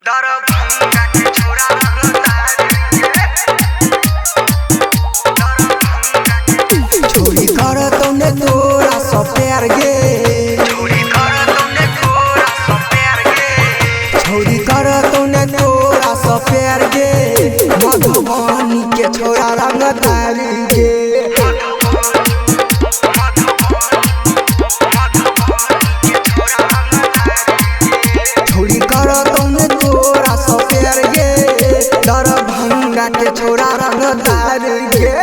चोरी कर तूने तोरा सब प्यार गे, चोरी कर तूने तोरा सब प्यार गे, मधुबनी के छोरा रंगदार गे। चोरी कर तूने तोरा सब प्यार गे, दरभंगा के छोरा रंगदार गे।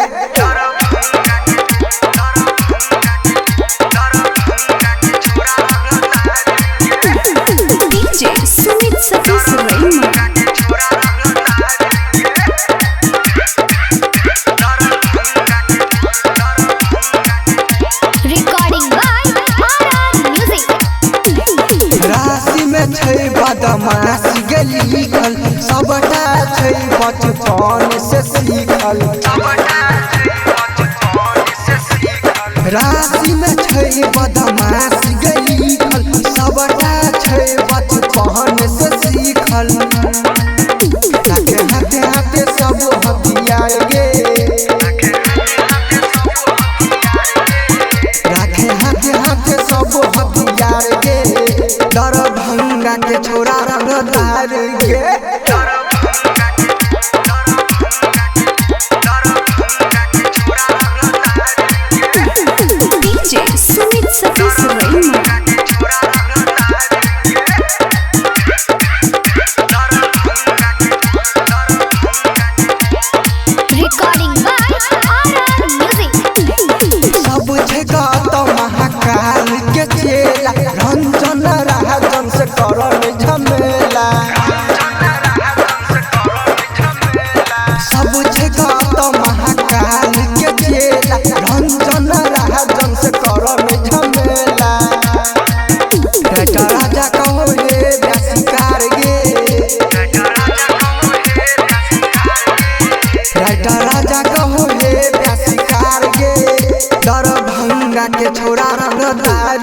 बदमाशी गली खल सबटा छै बचपन से सीखल, राशि में छै बदमाशी गली खल सबटा छै बचपन से सीखल। ताके हाथे हाथे सब हथियार गे, राखे हाथे हाथे सब हथियार गे, दरभंगा के छोरा रंगदार गे। सब जगह तो महाकाल के चेला, रंजन राजन से करल झमेला। सब जगह तो महाकाल के चेला, रंजन राजन से करल झमेला। राजा कहो ये व्यासिकार गे, राजा कहो ये व्यासिकार गे, दरभंगा के छोरा रंगदार